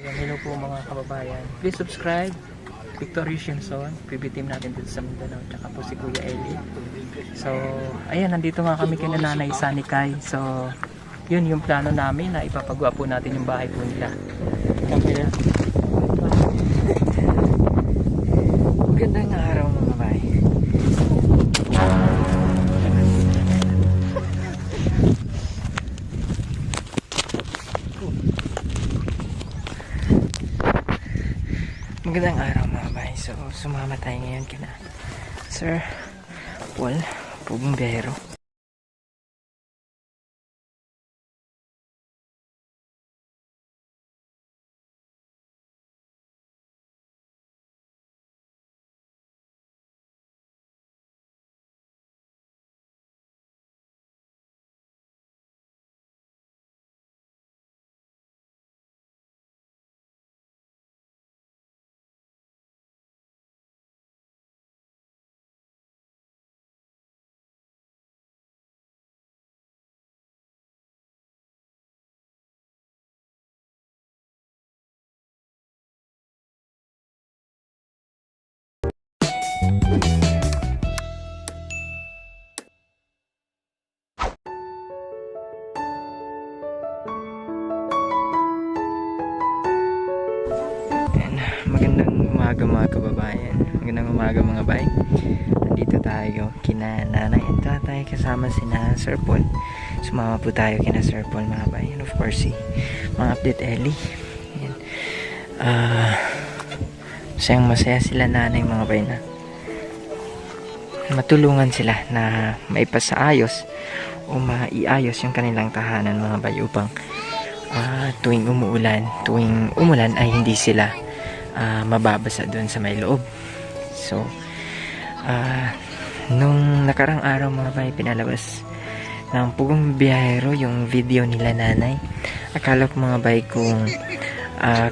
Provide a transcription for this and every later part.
Hello po mga kababayan. Please subscribe. Victory Shinson, PB team natin dito sa Mindanao, tsaka po si Kuya Eli. So, ayan, nandito nga kami kay Nanay Sanikay. So, yun yung plano namin na ipapagawa po natin yung bahay po nila. Kamila. Magandang araw mga bay. Magandang araw mga bay. So, sumama tayo ngayon kina Sir Paul, Pugong Biyahero. Magandang umaga mga kababayan. Magandang umaga mga bay. Nandito tayo kina nanay at tatay kasama sina Sir Paul. Sumama po tayo kina Sir Paul mga bay. And of course si mga update Ellie. Ayan. Masaya sila nanay mga bay na matulungan sila na maipasaayos o maiayos yung kanilang tahanan mga bay upang tuwing umulan ay hindi sila mababasa doon sa may loob. So nung nakarang araw mga bay, pinalabas ng Pugong Biyahero yung video nila nanay. Akala ko mga bay kung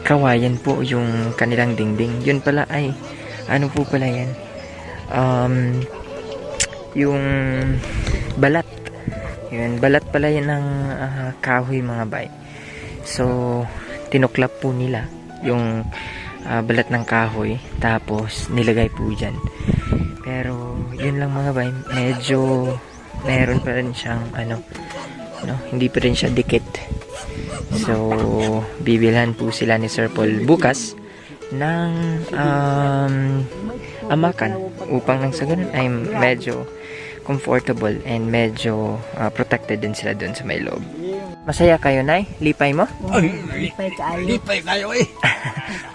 kawayan po yung kanilang dingding. Yun pala ay ano po pala yan, yung balat. Yun, balat pala yan ng kahoy mga bay. So tinuklap po nila yung balat ng kahoy, tapos nilagay po dyan. Pero yun lang mga bay, medyo meron pa rin siyang hindi pa rin siya dikit. So bibilhan po sila ni Sir Paul bukas ng amakan upang nang sa ganun ay medyo comfortable and medyo protected din sila doon sa may loob. Masaya kayo, Nay? Lipay mo? Ay, lipay kayo. Lipay kayo eh.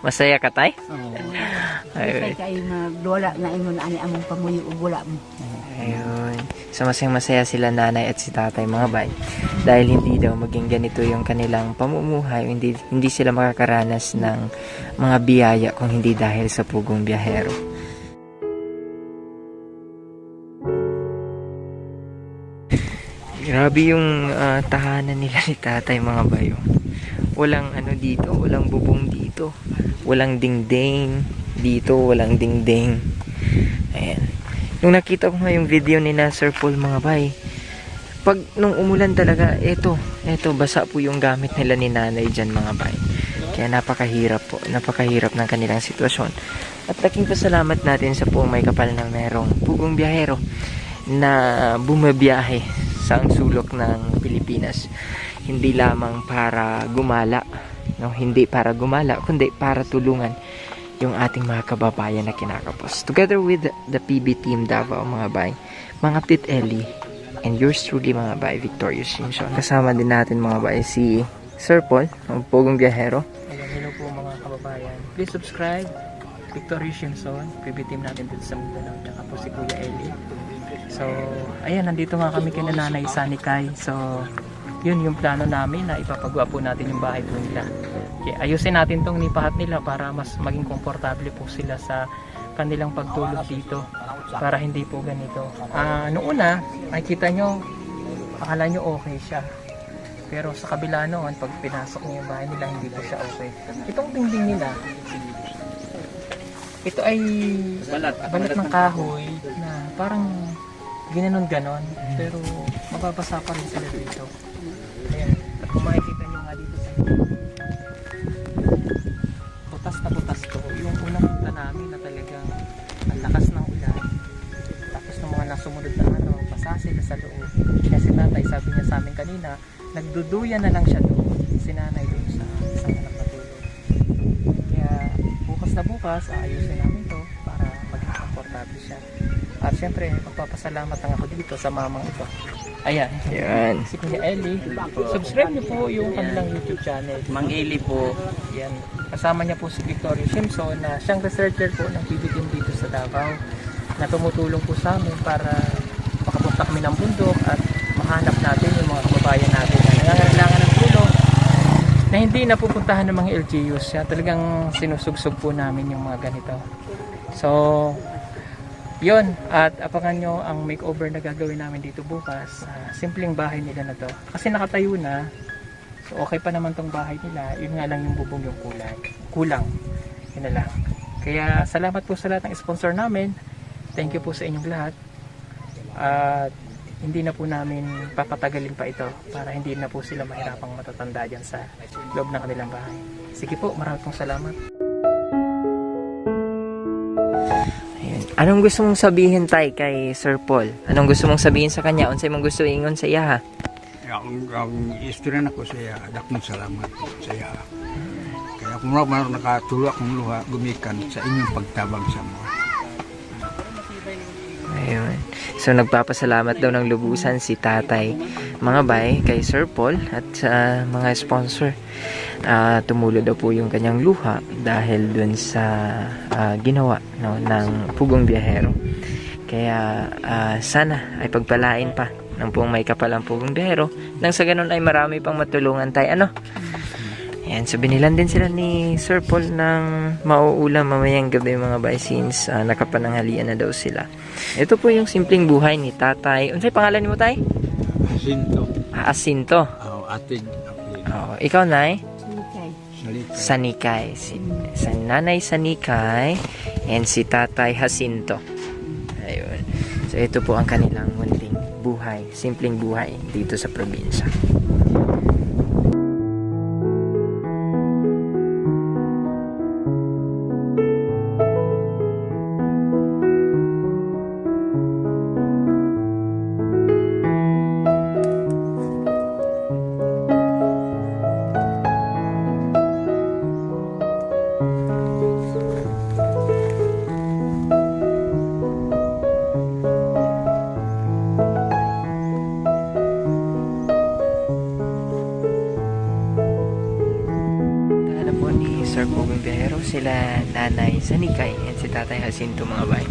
Masaya ka, Tay? Oo. Lipay kayo na dola na imo na ani among pamuyo ug wala mo. Ayun. So masaya sila nanay at si tatay mga bay. Dahil hindi daw maging ganito yung kanilang pamumuhay, hindi sila makakaranas ng mga biyaya kung hindi dahil sa Pugong Biyahero. Grabe yung tahanan nila ni tatay mga bayo. Walang dito, walang bubong dito. Walang dingding dito, walang dingding. Ayan. Nung nakita ko nga yung video ni Sir Paul mga bay, nung umulan talaga, eto basa po yung gamit nila ni nanay dyan mga bay. Kaya napakahirap po, napakahirap ng kanilang sitwasyon. At laking pasalamat natin sa buong may kapal na merong Pugong Biyahero na bumabiyahe sa sulok ng Pilipinas, hindi lamang para gumala, hindi para gumala, kundi para tulungan yung ating mga kababayan na kinakapos. Together with the PB team Davao mga bay, mga update Ellie, and yours truly mga bay, Victory Shinson. Kasama din natin mga bay si Sir Paul, ang Pugong Biyahero. Hello po mga kababayan. Please subscribe, Victory Shinson, PB team natin dito sa Mindanao, tsaka po si Kuya Eli. So, ayan, nandito nga kami kay Nanay Sanikay. So, yun yung plano namin na ipapagawa po natin yung bahay po nila. Okay, ayusin natin tong nipahat nila para mas maging komportable po sila sa kanilang pagtulog dito, para hindi po ganito. Noong una, makikita nyo, akala nyo okay siya. Pero sa kabila noon, pag pinasok nyo yung bahay nila, hindi po siya okay. Itong dingding nila, ito ay balat ng kahoy na parang ginanon-ganon, pero mababasa pa rin sila dito. Ayan. At kung makikita nyo nga dito sa duduyan na lang siya doon, sinanay doon sa isang anak na tulog. Kaya bukas na bukas, aayusin namin to para maging komportable siya. At syempre, magpapasalamat lang ako dito sa mamang ito. Ayan, Yan. si Kuya Ellie. Subscribe niyo po yung kanilang YouTube channel. Mang Eli po. Yan. Kasama niya po si Victoria Simpson na siyang researcher po ng PB Team dito sa Davao na tumutulong po sa amin para makapunta kami ng bundok at mahanap natin yung mga kababayan natin na nangangailangan ng tulong na hindi napupuntahan ng mga LGUs. Yan, talagang sinusugsug po namin yung mga ganito. So, yun, at abangan nyo ang makeover na gagawin namin dito bukas. Simpleng bahay nila na to. Kasi nakatayo na. So okay pa naman tong bahay nila. Yun nga lang yung bubong yung kulang. Yun na lang. Kaya salamat po sa lahat ng sponsor namin. Thank you po sa inyong lahat. At hindi na po namin papatagalin pa ito para hindi na po sila mahirapang matatanda dyan sa loob ng kanilang bahay. Sige po, marami pong salamat. Anong gusto mong sabihin tay kay Sir Paul? Anong gusto mong sabihin sa kanya? Unsay mong gusto ingon sa iya ha? Ang istorya na ko sa iya, dakong salamat po sa iya. Kaya kung marang nakatulo akong luha, gumikan sa inyong pagtabang sa mo. Ayun. So nagpapasalamat daw ng lubusan si tatay mga bay kay Sir Paul at sa mga sponsor. Tumulo daw po yung kanyang luha dahil dun sa ginawa ng Pugong Biyahero. Kaya sana ay pagpalain pa ng buong may kapalang Pugong Biyahero nang sa ganun ay marami pang matulungan tayo. Ano? Ayan, so binilan din sila ni Sir Paul ng mauulam mamayang gabi mga bay since nakapananghalian na daw sila. Ito po yung simpleng buhay ni tatay. Unsay pangalan mo tay? Sinto. Asinto. Atig. Ikaw nay? Salikay. Sanikay. Si nanay Sanikay and si tatay Jacinto. Ayun. So ito po ang kanilang munting buhay, simpleng buhay dito sa probinsya. Sir Pugong Biyahero, sila nanay Sanikay at si tatay Jacinto mga bay.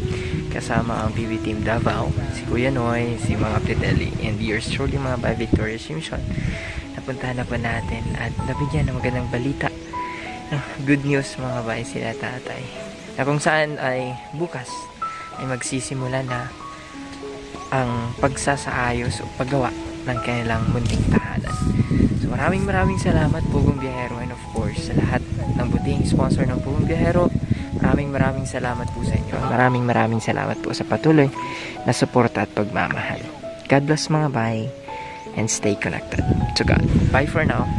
Kasama ang PB Team Davao, si Kuya Noy, si mga Plitelli, and yours truly mga bay, Victoria Simpson. Napuntahan na po natin at nabigyan ng magandang balita. Good news mga bay sila tatay. Na kung saan ay bukas ay magsisimula na ang pagsasaayos o paggawa ng kanilang munting tahanan. So maraming salamat Pugong Biyahero and of course sa lahat ng buting sponsor ng Pugong Biyahero. Maraming salamat po sa inyo. Maraming salamat po sa patuloy na suporta at pagmamahal. God bless mga bay and stay connected to God. Bye for now.